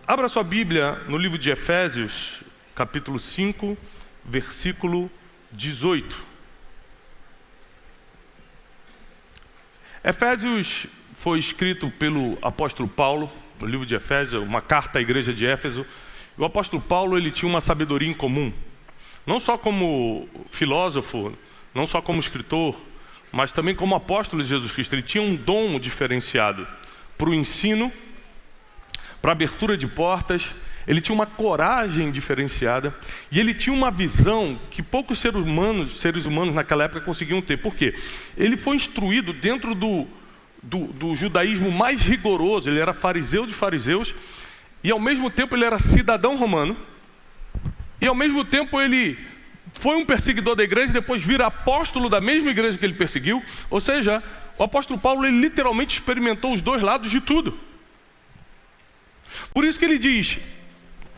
Abra sua Bíblia no livro de Efésios, capítulo 5, versículo 18. Efésios foi escrito pelo apóstolo Paulo, no livro de Efésios, uma carta à igreja de Éfeso. O apóstolo Paulo, ele tinha uma sabedoria em comum, não só como filósofo, não só como escritor, mas também como apóstolo de Jesus Cristo. Ele tinha um dom diferenciado para o ensino, para a abertura de portas. Ele tinha uma coragem diferenciada e ele tinha uma visão que poucos seres humanos naquela época conseguiam ter. Por quê? Ele foi instruído dentro do judaísmo mais rigoroso. Ele era fariseu de fariseus e ao mesmo tempo ele era cidadão romano e ao mesmo tempo ele foi um perseguidor da igreja e depois vira apóstolo da mesma igreja que ele perseguiu. Ou seja, o apóstolo Paulo, ele literalmente experimentou os dois lados de tudo. Por isso que ele diz: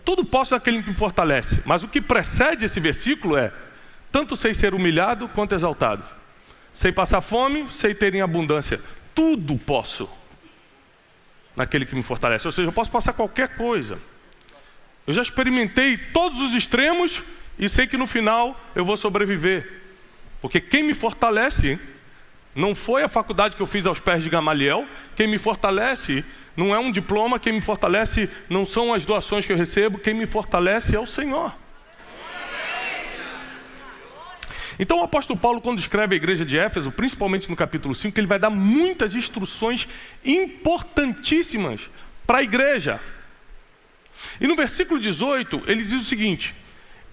tudo posso naquele que me fortalece. Mas o que precede esse versículo é: tanto sei ser humilhado quanto exaltado, sei passar fome, sei ter em abundância. Tudo posso naquele que me fortalece. Ou seja, eu posso passar qualquer coisa. Eu já experimentei todos os extremos e sei que no final eu vou sobreviver. Porque quem me fortalece não foi a faculdade que eu fiz aos pés de Gamaliel. Quem me fortalece não é um diploma, quem me fortalece não são as doações que eu recebo, quem me fortalece é o Senhor. Então o apóstolo Paulo, quando escreve a igreja de Éfeso, principalmente no capítulo 5, ele vai dar muitas instruções importantíssimas para a igreja. E no versículo 18, ele diz o seguinte: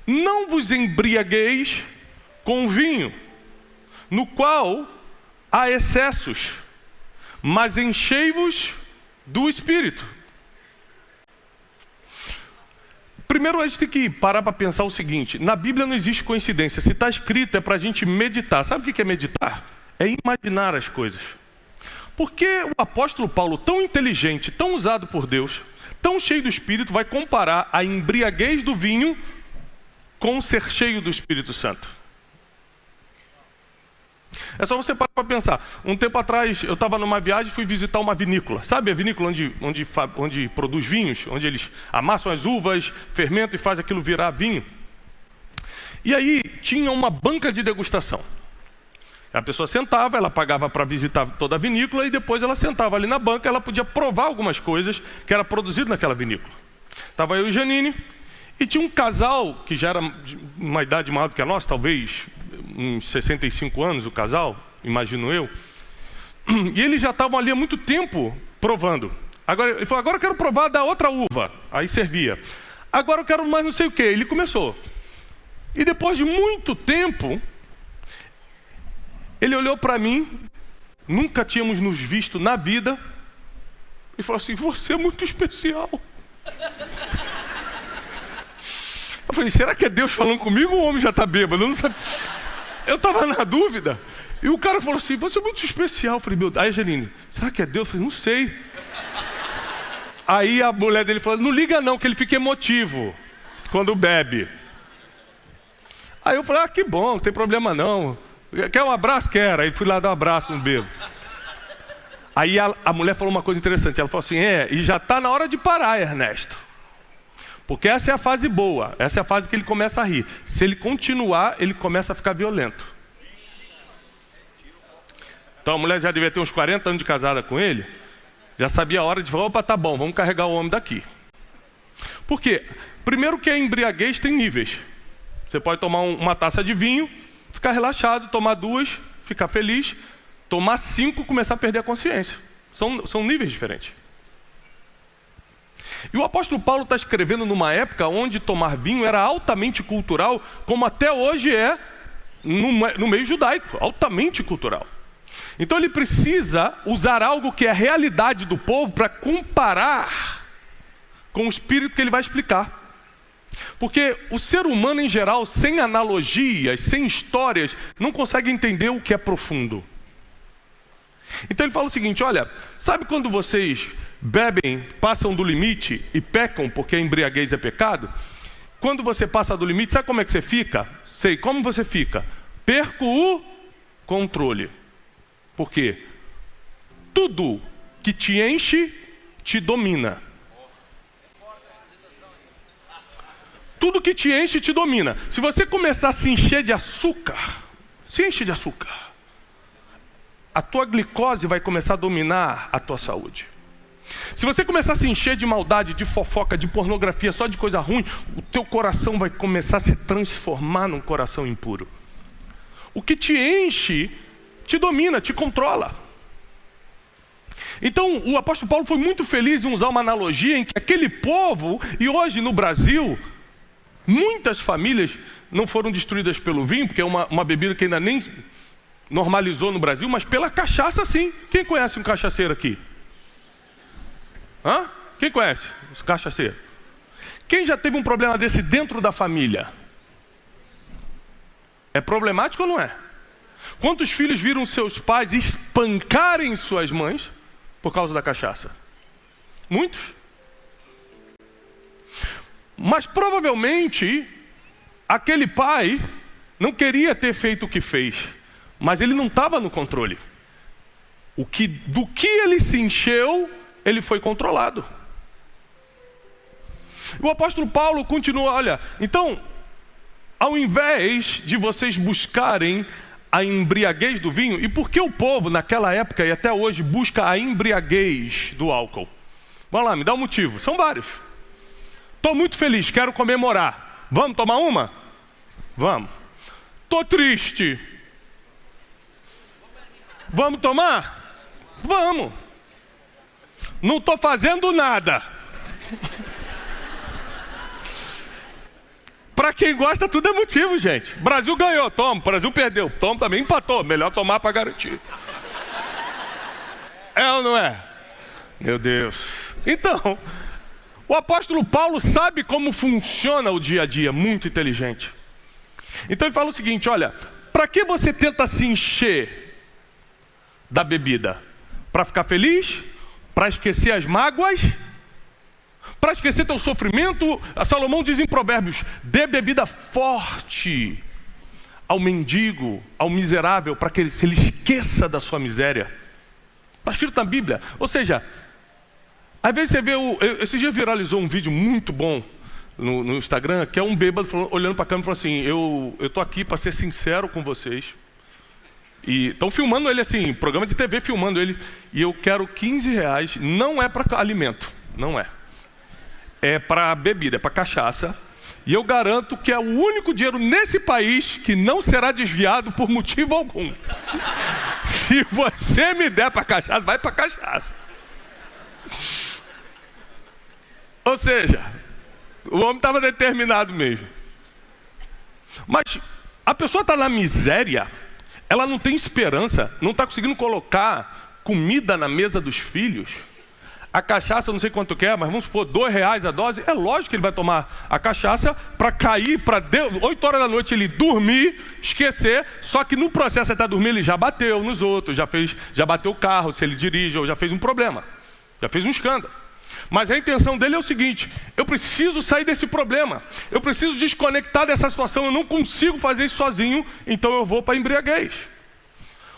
não vos embriagueis com vinho, no qual há excessos, mas enchei-vos do Espírito. Primeiro a gente tem que parar para pensar o seguinte: na Bíblia não existe coincidência. Se está escrito é para a gente meditar. Sabe o que é meditar? É imaginar as coisas. Porque o apóstolo Paulo, tão inteligente, tão usado por Deus, tão cheio do Espírito, vai comparar a embriaguez do vinho com ser cheio do Espírito Santo? É só você parar para pensar. Um tempo atrás eu estava numa viagem e fui visitar uma vinícola. Sabe a vinícola onde produz vinhos? Onde eles amassam as uvas, fermentam e fazem aquilo virar vinho. E aí tinha uma banca de degustação. A pessoa sentava, ela pagava para visitar toda a vinícola e depois ela sentava ali na banca, ela podia provar algumas coisas que era produzido naquela vinícola. Estava eu e Janine e tinha um casal que já era de uma idade maior do que a nossa, talvez uns 65 anos o casal, imagino eu. E eles já estavam ali há muito tempo provando. Ele falou: agora eu quero provar da outra uva. Aí servia. Agora eu quero mais não sei o que. Ele começou. E depois de muito tempo, ele olhou para mim, nunca tínhamos nos visto na vida, e falou assim: você é muito especial. Eu falei: será que é Deus falando comigo ou o homem já está bêbado? Eu não sabia. Eu estava na dúvida. E o cara falou assim: você é muito especial. Eu falei: meu Deus. Aí, Janine, será que é Deus? Eu falei: não sei. Aí a mulher dele falou: não liga não, que ele fica emotivo quando bebe. Aí eu falei: que bom, não tem problema não. Quer um abraço? Quero. Aí fui lá dar um abraço no bebo. Aí a mulher falou uma coisa interessante. Ela falou assim: e já está na hora de parar, Ernesto. Porque essa é a fase boa, essa é a fase que ele começa a rir. Se ele continuar, ele começa a ficar violento. Então a mulher já devia ter uns 40 anos de casada com ele, já sabia a hora de falar: opa, tá bom, vamos carregar o homem daqui. Por quê? Primeiro que a embriaguez tem níveis. Você pode tomar uma taça de vinho, ficar relaxado, tomar 2, ficar feliz, tomar 5, começar a perder a consciência. São níveis diferentes. E o apóstolo Paulo está escrevendo numa época onde tomar vinho era altamente cultural, como até hoje é no meio judaico, altamente cultural. Então ele precisa usar algo que é a realidade do povo para comparar com o espírito que ele vai explicar. Porque o ser humano em geral, sem analogias, sem histórias, não consegue entender o que é profundo. Então ele fala o seguinte: olha, sabe quando vocês bebem, passam do limite e pecam porque a embriaguez é pecado? Quando você passa do limite, sabe como é que você fica? Sei como você fica. Perco o controle. Por quê? Tudo que te enche, te domina. tudo que te enche te domina. Se você começar a se encher de açúcar, se enche de açúcar, a tua glicose vai começar a dominar a tua saúde. Se você começar a se encher de maldade, de fofoca, de pornografia, só de coisa ruim, o teu coração vai começar a se transformar num coração impuro. O que te enche, te domina, te controla. Então o apóstolo Paulo foi muito feliz em usar uma analogia em que aquele povo, e hoje no Brasil, muitas famílias não foram destruídas pelo vinho, porque é uma bebida que ainda nem normalizou no Brasil, mas pela cachaça sim. Quem conhece um cachaceiro aqui? Hã? Quem conhece os cachaceiros? Quem já teve um problema desse dentro da família? É problemático ou não é? Quantos filhos viram seus pais espancarem suas mães por causa da cachaça? Muitos. Mas provavelmente aquele pai não queria ter feito o que fez, mas ele não estava no controle. Do que ele se encheu, ele foi controlado. O apóstolo Paulo continua, olha, então, ao invés de vocês buscarem a embriaguez do vinho, e por que o povo naquela época e até hoje busca a embriaguez do álcool? Vamos lá, me dá um motivo. São vários. Estou muito feliz, quero comemorar. Vamos tomar uma? Vamos. Estou triste. Vamos tomar? Vamos. Não estou fazendo nada. Para quem gosta, tudo é motivo, gente. Brasil ganhou, toma. Brasil perdeu, toma também. Empatou, melhor tomar para garantir. É ou não é? Meu Deus. Então, o apóstolo Paulo sabe como funciona o dia a dia, muito inteligente. Então ele fala o seguinte, olha, para que você tenta se encher da bebida? Para ficar feliz? Para esquecer as mágoas? Para esquecer teu sofrimento? A Salomão diz em Provérbios, dê bebida forte ao mendigo, ao miserável, para que ele esqueça da sua miséria. Está escrito na Bíblia. Ou seja, às vezes você vê, esse dia viralizou um vídeo muito bom no Instagram, que é um bêbado olhando para a câmera e falando assim, eu estou aqui para ser sincero com vocês. E estão filmando ele assim, programa de TV filmando ele, e eu quero R$15, não é para alimento, não é. É para bebida, é para cachaça. E eu garanto que é o único dinheiro nesse país que não será desviado por motivo algum. Se você me der para cachaça, vai para cachaça. Ou seja, o homem estava determinado mesmo. Mas a pessoa está na miséria, ela não tem esperança, não está conseguindo colocar comida na mesa dos filhos. A cachaça, não sei quanto quer, mas vamos supor, R$2 a dose. É lógico que ele vai tomar a cachaça para cair, para 8 horas da noite ele dormir, esquecer. Só que no processo até dormir ele já bateu nos outros, já bateu o carro, se ele dirige, ou já fez um problema, já fez um escândalo. Mas a intenção dele é o seguinte, eu preciso sair desse problema, eu preciso desconectar dessa situação, eu não consigo fazer isso sozinho, então eu vou para a embriaguez.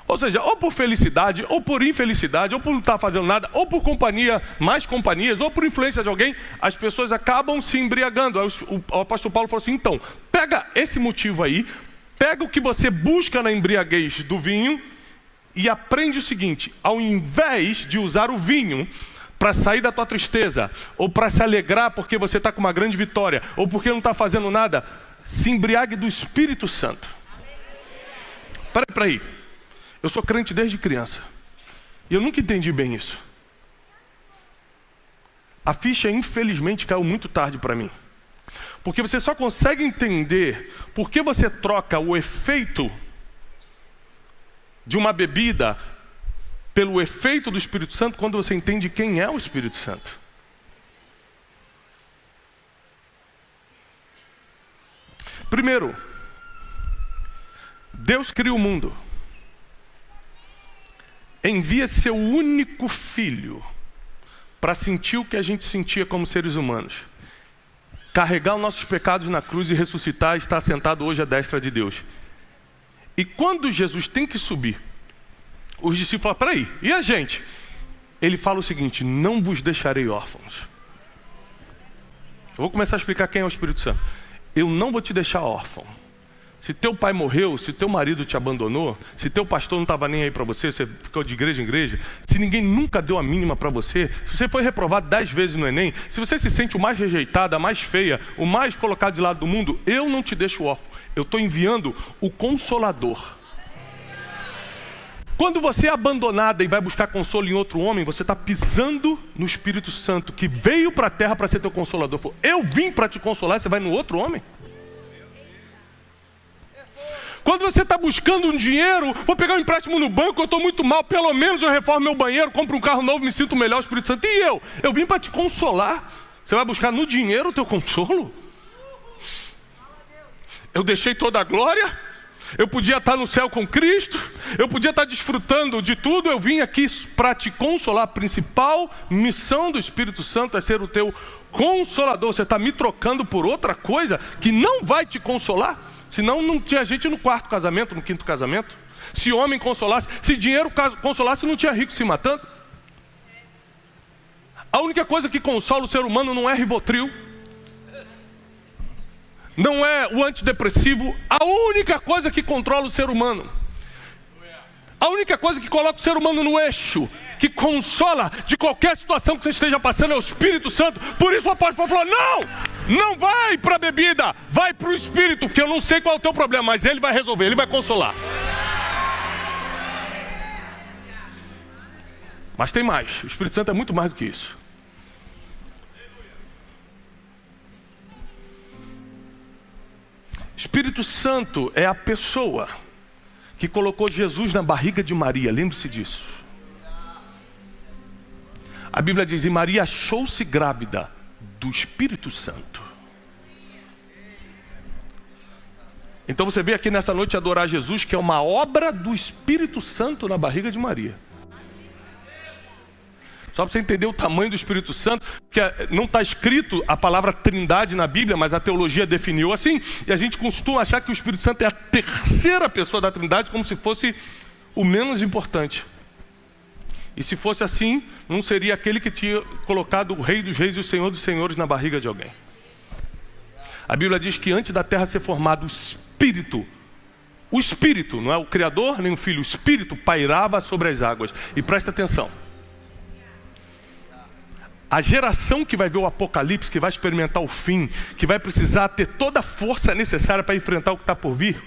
Ou seja, ou por felicidade, ou por infelicidade, ou por não estar fazendo nada, ou por companhia, mais companhias, ou por influência de alguém, as pessoas acabam se embriagando. Aí o apóstolo Paulo falou assim, então, pega esse motivo aí, pega o que você busca na embriaguez do vinho e aprende o seguinte, ao invés de usar o vinho para sair da tua tristeza, ou para se alegrar porque você está com uma grande vitória, ou porque não está fazendo nada, se embriague do Espírito Santo. Peraí. Eu sou crente desde criança. E eu nunca entendi bem isso. A ficha, infelizmente, caiu muito tarde para mim. Porque você só consegue entender por que você troca o efeito de uma bebida pelo efeito do Espírito Santo quando você entende quem é o Espírito Santo. Primeiro, Deus cria o mundo. Envia seu único filho para sentir o que a gente sentia como seres humanos. Carregar os nossos pecados na cruz e ressuscitar e estar sentado hoje à destra de Deus. E quando Jesus tem que subir, os discípulos falam, peraí, e a gente? Ele fala o seguinte, não vos deixarei órfãos. Eu vou começar a explicar quem é o Espírito Santo. eu não vou te deixar órfão. Se teu pai morreu, se teu marido te abandonou, se teu pastor não estava nem aí para você, você ficou de igreja em igreja, se ninguém nunca deu a mínima para você, se você foi reprovado 10 vezes no Enem, se você se sente o mais rejeitado, a mais feia, o mais colocado de lado do mundo, eu não te deixo órfão. Eu estou enviando o Consolador. Quando você é abandonada e vai buscar consolo em outro homem, você está pisando no Espírito Santo, que veio para a terra para ser teu Consolador. Eu vim para te consolar, você vai no outro homem? Quando você está buscando um dinheiro, vou pegar um empréstimo no banco, eu estou muito mal, pelo menos eu reformo meu banheiro, compro um carro novo, me sinto melhor, o Espírito Santo. E eu? Eu vim para te consolar. Você vai buscar no dinheiro o teu consolo? Eu deixei toda a glória, eu podia estar no céu com Cristo, eu podia estar desfrutando de tudo, eu vim aqui para te consolar. A principal missão do Espírito Santo é ser o teu consolador. Você está me trocando por outra coisa que não vai te consolar? Senão não tinha gente no quarto casamento, no quinto casamento. Se homem consolasse, se dinheiro consolasse, não tinha rico se matando. A única coisa que consola o ser humano não é Rivotril, não é o antidepressivo. A única coisa que controla o ser humano, a única coisa que coloca o ser humano no eixo, que consola de qualquer situação que você esteja passando, é o Espírito Santo. Por isso o apóstolo Paulo falou: não vai para a bebida, vai para o Espírito, porque eu não sei qual é o teu problema, mas Ele vai resolver, Ele vai consolar. Mas tem mais, o Espírito Santo é muito mais do que isso. Espírito Santo é a pessoa que colocou Jesus na barriga de Maria, lembre-se disso. A Bíblia diz: e Maria achou-se grávida do Espírito Santo. Então você veio aqui nessa noite adorar Jesus, que é uma obra do Espírito Santo na barriga de Maria. Só para você entender o tamanho do Espírito Santo, que não está escrito a palavra trindade na Bíblia, mas a teologia definiu assim, e a gente costuma achar que o Espírito Santo é a terceira pessoa da trindade, como se fosse o menos importante. E se fosse assim, não seria aquele que tinha colocado o Rei dos Reis e o Senhor dos Senhores na barriga de alguém. A Bíblia diz que antes da terra ser formada, o Espírito, não é o Criador nem o Filho, o Espírito pairava sobre as águas. E presta atenção, a geração que vai ver o Apocalipse, que vai experimentar o fim, que vai precisar ter toda a força necessária para enfrentar o que está por vir,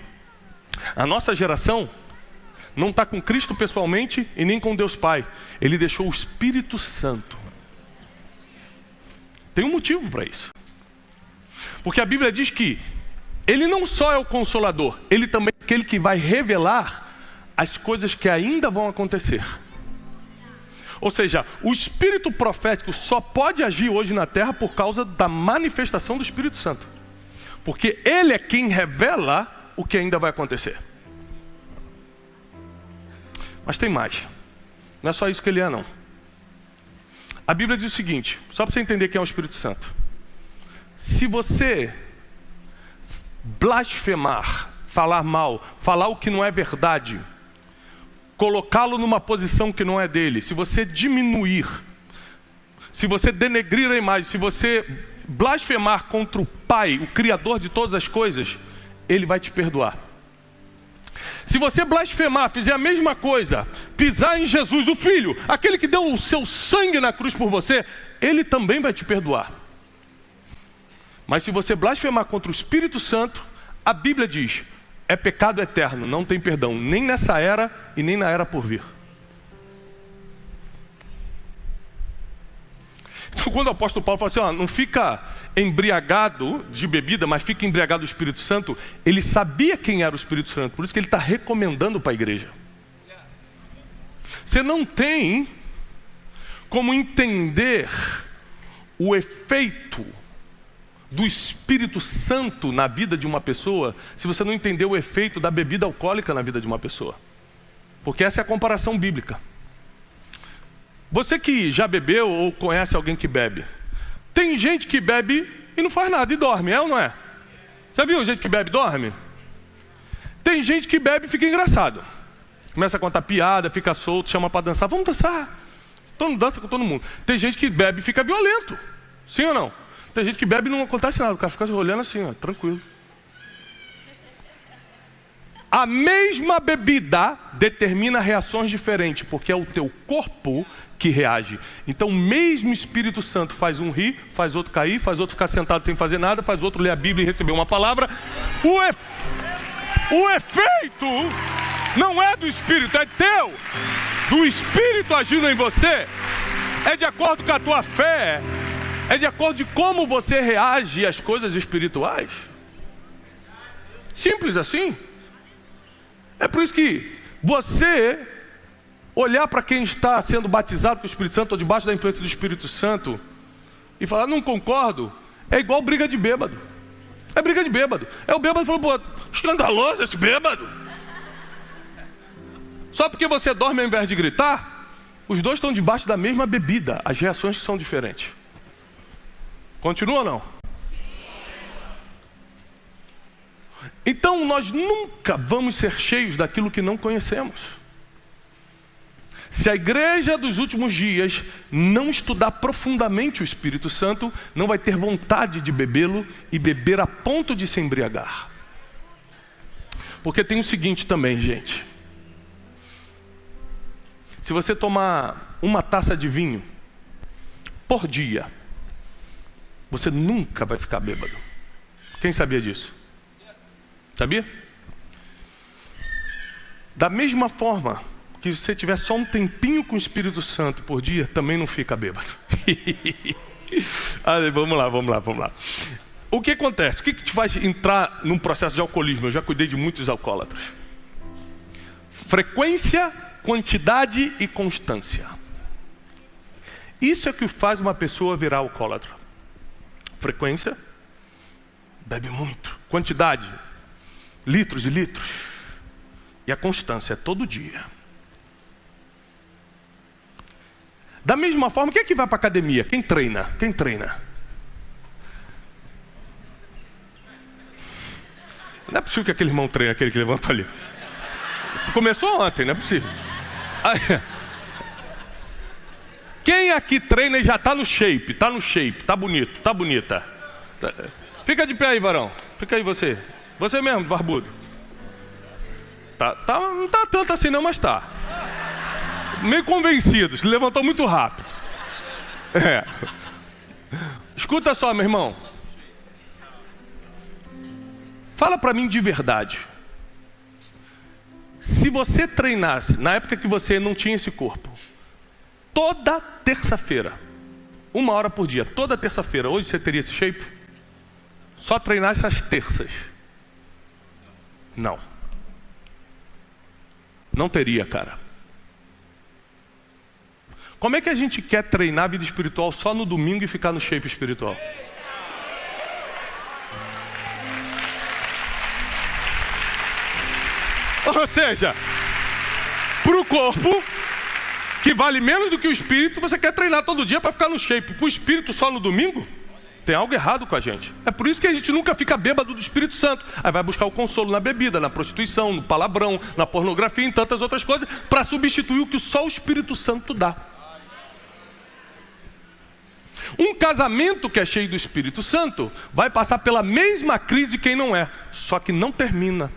a nossa geração não está com Cristo pessoalmente e nem com Deus Pai. Ele deixou o Espírito Santo. Tem um motivo para isso. Porque a Bíblia diz que Ele não só é o Consolador, Ele também é aquele que vai revelar as coisas que ainda vão acontecer. Ou seja, o Espírito profético só pode agir hoje na terra por causa da manifestação do Espírito Santo. Porque Ele é quem revela o que ainda vai acontecer. Mas tem mais. Não é só isso que Ele é, não. A Bíblia diz o seguinte, só para você entender quem é o Espírito Santo. Se você blasfemar, falar mal, falar o que não é verdade, colocá-lo numa posição que não é dele, se você diminuir, se você denegrir a imagem, se você blasfemar contra o Pai, o Criador de todas as coisas, Ele vai te perdoar. Se você blasfemar, fizer a mesma coisa, pisar em Jesus, o Filho, aquele que deu o seu sangue na cruz por você, Ele também vai te perdoar. Mas se você blasfemar contra o Espírito Santo, a Bíblia diz: é pecado eterno, não tem perdão, nem nessa era e nem na era por vir. Então quando o apóstolo Paulo fala assim, não fica embriagado de bebida, mas fica embriagado do Espírito Santo, ele sabia quem era o Espírito Santo, por isso que ele está recomendando para a igreja. Você não tem como entender o efeito do Espírito Santo na vida de uma pessoa se você não entender o efeito da bebida alcoólica na vida de uma pessoa. Porque essa é a comparação bíblica. Você que já bebeu ou conhece alguém que bebe, tem gente que bebe e não faz nada e dorme, é ou não é? Já viu gente que bebe e dorme? Tem gente que bebe e fica engraçado. Começa a contar piada, fica solto, chama para dançar, vamos dançar. Todo mundo dança com todo mundo. Tem gente que bebe e fica violento, sim ou não? Tem gente que bebe e não acontece nada, o cara fica olhando assim, ó, tranquilo. A mesma bebida determina reações diferentes, porque é o teu corpo que reage. Então o mesmo Espírito Santo faz um rir, faz outro cair, faz outro ficar sentado sem fazer nada, faz outro ler a Bíblia e receber uma palavra. O efeito não é do Espírito, é teu. Do Espírito agindo em você. É de acordo com a tua fé. É de acordo de como você reage às coisas espirituais. Simples assim. É por isso que você olhar para quem está sendo batizado com o Espírito Santo ou debaixo da influência do Espírito Santo e falar, não concordo, é igual briga de bêbado. É briga de bêbado. É o bêbado falando, pô, escandaloso esse bêbado. Só porque você dorme ao invés de gritar, os dois estão debaixo da mesma bebida. As reações são diferentes. Continua ou não? Então nós nunca vamos ser cheios daquilo que não conhecemos. Se a igreja dos últimos dias não estudar profundamente o Espírito Santo, não vai ter vontade de bebê-lo e beber a ponto de se embriagar. Porque tem o seguinte também, gente. Se você tomar uma taça de vinho por dia, você nunca vai ficar bêbado. Quem sabia disso? Sabia? Da mesma forma que se você tiver só um tempinho com o Espírito Santo por dia, também não fica bêbado. Vamos lá. O que acontece? O que te faz entrar num processo de alcoolismo? Eu já cuidei de muitos alcoólatras. Frequência, quantidade e constância. Isso é que faz uma pessoa virar alcoólatra. Frequência, bebe muito. Quantidade, litros e litros. E a constância, todo dia. Da mesma forma, quem é que vai para a academia? Quem treina? Não é possível que aquele irmão treine, aquele que levantou ali. Começou ontem, não é possível. Quem aqui treina e já está no shape, tá bonito, tá bonita. Fica de pé aí, varão. Fica aí você. Você mesmo, barbudo. Não tá tanto assim não, mas tá. Meio convencido, se levantou muito rápido. Escuta só, meu irmão. Fala pra mim de verdade. Se você treinasse, na época que você não tinha esse corpo, toda terça-feira, 1 hora por dia, toda terça-feira, hoje você teria esse shape? Só treinasse as terças. Não teria, cara. Como é que a gente quer treinar a vida espiritual só no domingo e ficar no shape espiritual? Ou seja, para o corpo, que vale menos do que o espírito, você quer treinar todo dia para ficar no shape. Para o espírito só no domingo? Tem algo errado com a gente. É por isso que a gente nunca fica bêbado do Espírito Santo. Aí vai buscar o consolo na bebida, na prostituição, no palavrão, na pornografia e em tantas outras coisas, para substituir o que só o Espírito Santo dá. Um casamento que é cheio do Espírito Santo vai passar pela mesma crise quem não é, só que não termina.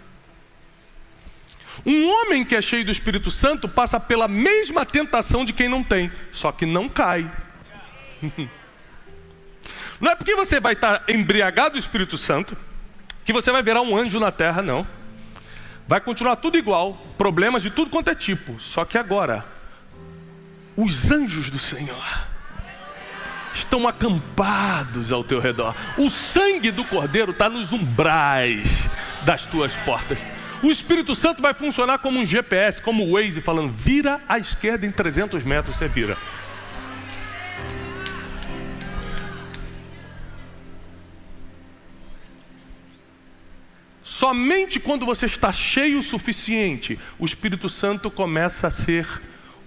Um homem que é cheio do Espírito Santo passa pela mesma tentação de quem não tem, só que não cai. Não é porque você vai estar embriagado do Espírito Santo que você vai virar um anjo na terra, não. Vai continuar tudo igual, problemas de tudo quanto é tipo. Só que agora, os anjos do Senhor estão acampados ao teu redor. O sangue do Cordeiro está nos umbrais das tuas portas. O Espírito Santo vai funcionar como um GPS, como o Waze, falando, vira à esquerda em 300 metros, você vira. Somente quando você está cheio o suficiente, o Espírito Santo começa a ser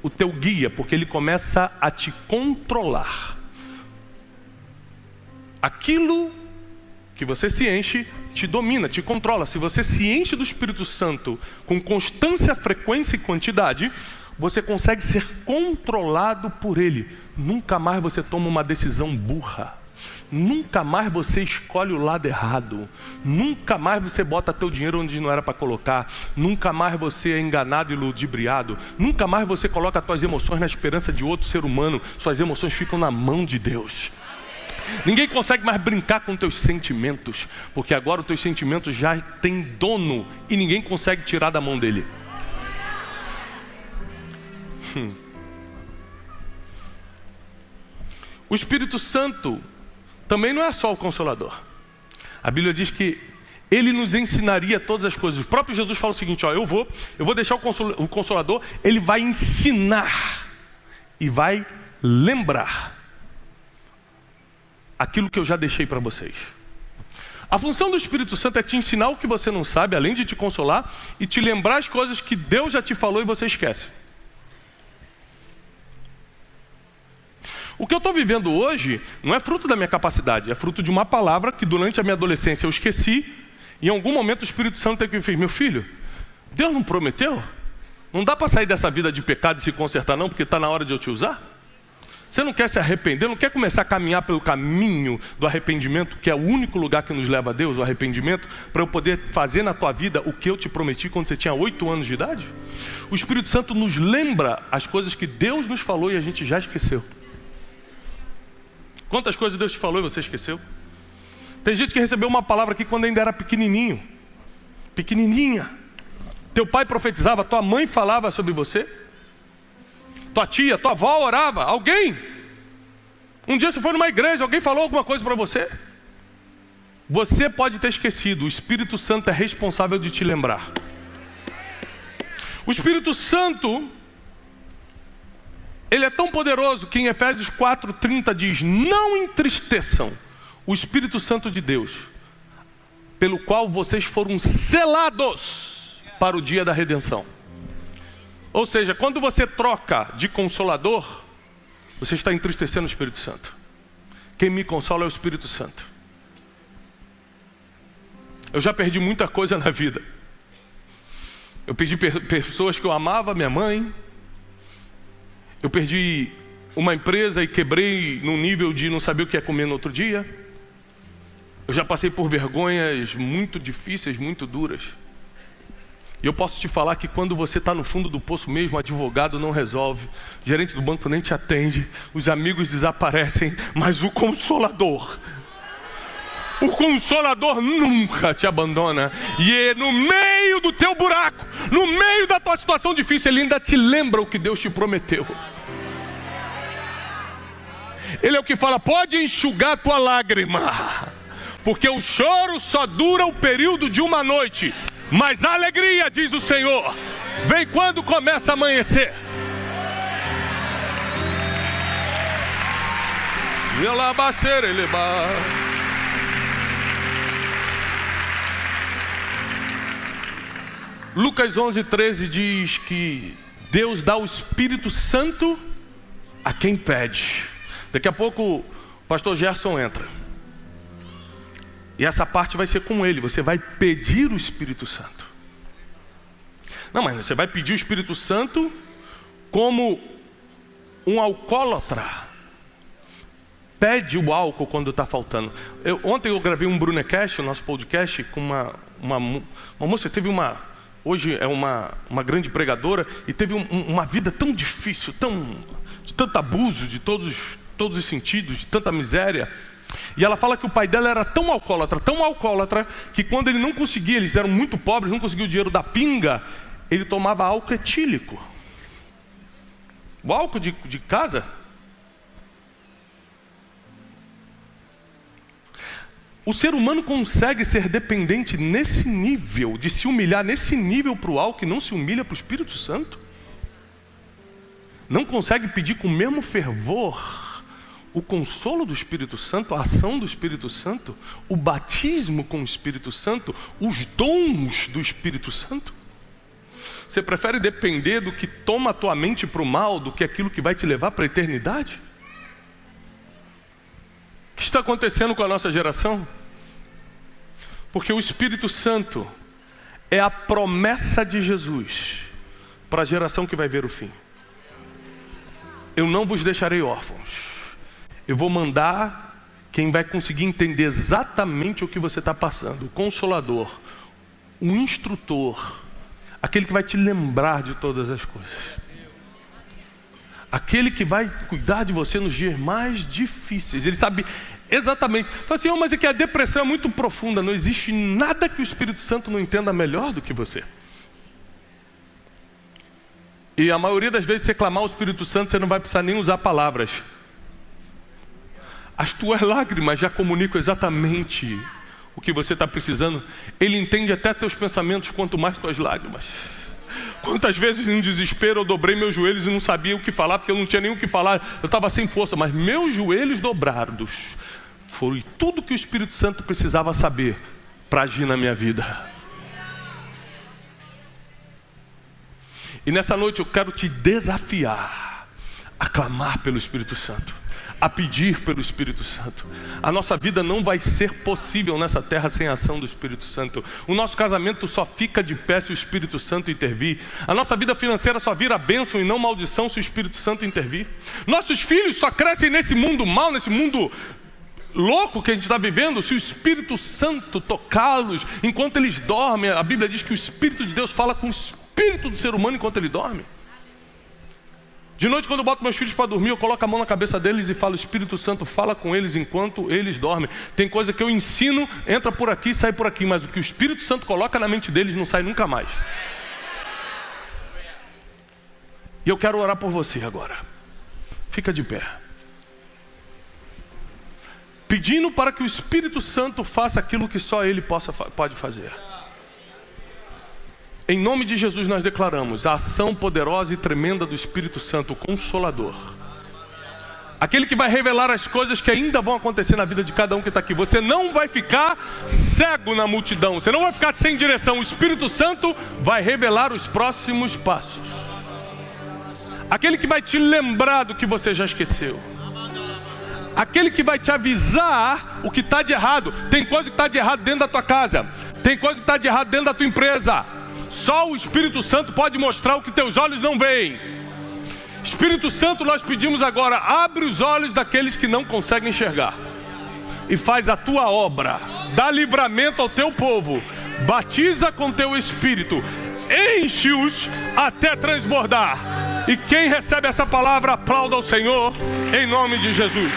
o teu guia, porque ele começa a te controlar. Aquilo que você se enche, te domina, te controla. Se você se enche do Espírito Santo com constância, frequência e quantidade, você consegue ser controlado por ele. Nunca mais você toma uma decisão burra. Nunca mais você escolhe o lado errado. Nunca mais você bota teu dinheiro onde não era para colocar. Nunca mais você é enganado e ludibriado. Nunca mais você coloca tuas emoções na esperança de outro ser humano. Suas emoções ficam na mão de Deus. Ninguém consegue mais brincar com teus sentimentos, porque agora os teus sentimentos já têm dono e ninguém consegue tirar da mão dele. O Espírito Santo também não é só o Consolador. A Bíblia diz que Ele nos ensinaria todas as coisas. O próprio Jesus fala o seguinte, ó, eu vou deixar o Consolador, Ele vai ensinar e vai lembrar aquilo que eu já deixei para vocês. A função do Espírito Santo é te ensinar o que você não sabe, além de te consolar, e te lembrar as coisas que Deus já te falou e você esquece. O que eu estou vivendo hoje não é fruto da minha capacidade, é fruto de uma palavra que durante a minha adolescência eu esqueci, e em algum momento o Espírito Santo teve que me dizer, meu filho, Deus não prometeu? Não dá para sair dessa vida de pecado e se consertar não, porque está na hora de eu te usar? Você não quer se arrepender, não quer começar a caminhar pelo caminho do arrependimento, que é o único lugar que nos leva a Deus, o arrependimento, para eu poder fazer na tua vida o que eu te prometi quando você tinha 8 anos de idade? O Espírito Santo nos lembra as coisas que Deus nos falou e a gente já esqueceu. Quantas coisas Deus te falou e você esqueceu? Tem gente que recebeu uma palavra aqui quando ainda era pequenininho, pequenininha. Teu pai profetizava, tua mãe falava sobre você, tua tia, tua avó orava, alguém. Um dia você foi numa igreja, alguém falou alguma coisa para você. Você pode ter esquecido, o Espírito Santo é responsável de te lembrar. O Espírito Santo, ele é tão poderoso que em Efésios 4:30 diz, não entristeçam o Espírito Santo de Deus, pelo qual vocês foram selados para o dia da redenção. Ou seja, quando você troca de consolador, você está entristecendo o Espírito Santo. Quem me consola é o Espírito Santo. Eu já perdi muita coisa na vida. Eu perdi pessoas que eu amava, minha mãe. Eu perdi uma empresa e quebrei num nível de não saber o que é comer no outro dia. Eu já passei por vergonhas muito difíceis, muito duras. E eu posso te falar que quando você está no fundo do poço mesmo, o advogado não resolve, o gerente do banco nem te atende, os amigos desaparecem, mas o Consolador nunca te abandona. E é no meio do teu buraco, no meio da tua situação difícil, Ele ainda te lembra o que Deus te prometeu. Ele é o que fala, pode enxugar tua lágrima, porque o choro só dura o período de uma noite, mas a alegria, diz o Senhor, vem quando começa a amanhecer. Lucas 11:13 diz que Deus dá o Espírito Santo a quem pede. Daqui a pouco o pastor Gerson entra. E essa parte vai ser com ele, você vai pedir o Espírito Santo. Não, mas você vai pedir o Espírito Santo como um alcoólatra. Pede o álcool quando está faltando. Ontem eu gravei um Brunecast, o nosso podcast, com uma moça, hoje é uma grande pregadora, e teve uma vida tão difícil, de tanto abuso, de todos os sentidos, de tanta miséria. E ela fala que o pai dela era tão alcoólatra, que quando ele não conseguia, eles eram muito pobres, não conseguiam o dinheiro da pinga, ele tomava álcool etílico. O álcool de casa. O ser humano consegue ser dependente nesse nível, de se humilhar nesse nível para o álcool, e não se humilha para o Espírito Santo? Não consegue pedir com o mesmo fervor o consolo do Espírito Santo, a ação do Espírito Santo, o batismo com o Espírito Santo, os dons do Espírito Santo? Você prefere depender do que toma a tua mente para o mal, do que aquilo que vai te levar para a eternidade? O que está acontecendo com a nossa geração? Porque o Espírito Santo é a promessa de Jesus para a geração que vai ver o fim. Eu não vos deixarei órfãos. Eu vou mandar quem vai conseguir entender exatamente o que você está passando, o consolador, o instrutor, aquele que vai te lembrar de todas as coisas, aquele que vai cuidar de você nos dias mais difíceis. Ele sabe exatamente. Fala assim, mas é que a depressão é muito profunda. Não existe nada que o Espírito Santo não entenda melhor do que você. E a maioria das vezes, você clamar ao Espírito Santo, você não vai precisar nem usar palavras. As tuas lágrimas já comunicam exatamente o que você está precisando. Ele entende até teus pensamentos, quanto mais tuas lágrimas. Quantas vezes em desespero eu dobrei meus joelhos e não sabia o que falar, porque eu não tinha nem o que falar, eu estava sem força, mas meus joelhos dobrados foi tudo que o Espírito Santo precisava saber para agir na minha vida. E nessa noite eu quero te desafiar a clamar pelo Espírito Santo, a pedir pelo Espírito Santo. A nossa vida não vai ser possível nessa terra sem a ação do Espírito Santo. O nosso casamento só fica de pé se o Espírito Santo intervir. A nossa vida financeira só vira bênção e não maldição se o Espírito Santo intervir. Nossos filhos só crescem nesse mundo mal, nesse mundo louco que a gente está vivendo, se o Espírito Santo tocá-los enquanto eles dormem. A Bíblia diz que o Espírito de Deus fala com o espírito do ser humano enquanto ele dorme. De noite, quando eu boto meus filhos para dormir, eu coloco a mão na cabeça deles e falo, Espírito Santo fala com eles enquanto eles dormem. Tem coisa que eu ensino, entra por aqui, sai por aqui, mas o que o Espírito Santo coloca na mente deles não sai nunca mais. E eu quero orar por você agora. Fica de pé, pedindo para que o Espírito Santo faça aquilo que só Ele pode fazer. Em nome de Jesus nós declaramos a ação poderosa e tremenda do Espírito Santo, o Consolador. Aquele que vai revelar as coisas que ainda vão acontecer na vida de cada um que está aqui. Você não vai ficar cego na multidão, você não vai ficar sem direção. O Espírito Santo vai revelar os próximos passos. Aquele que vai te lembrar do que você já esqueceu. Aquele que vai te avisar o que está de errado. Tem coisa que está de errado dentro da tua casa. Tem coisa que está de errado dentro da tua empresa. Só o Espírito Santo pode mostrar o que teus olhos não veem. Espírito Santo, nós pedimos agora, abre os olhos daqueles que não conseguem enxergar e faz a tua obra. Dá livramento ao teu povo. Batiza com teu Espírito. Enche-os até transbordar. E quem recebe essa palavra, aplauda ao Senhor em nome de Jesus.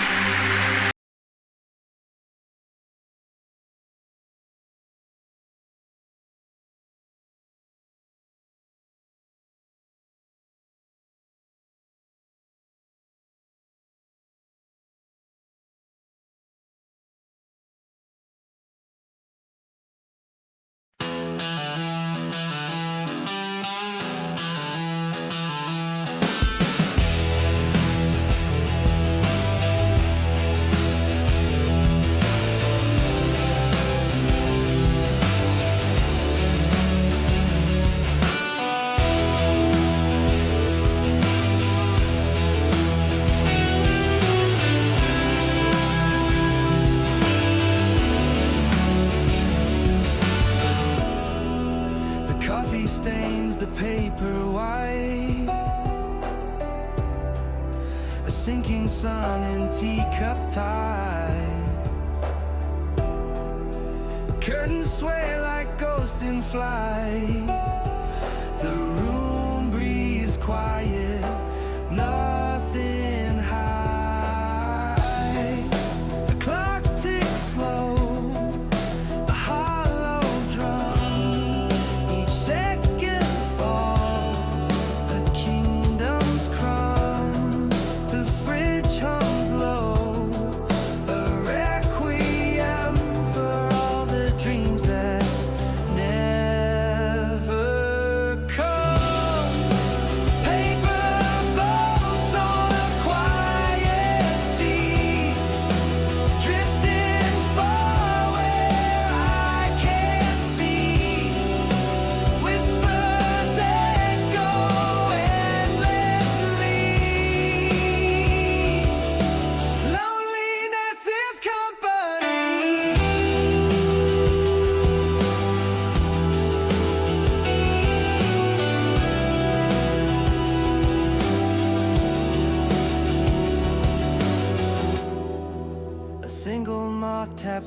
Stains the paper white, a sinking sun in teacup tide. Curtains sway like ghosts in flight. The room breathes quiet, nothing hides. The clock ticks slow, a hollow drum. Each second falls, a kingdom's crumb. The fridge hums low, a requiem for all the dreams that never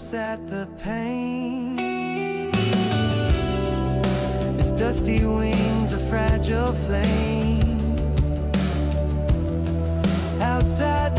melts at the pain. His dusty wings a fragile flame outside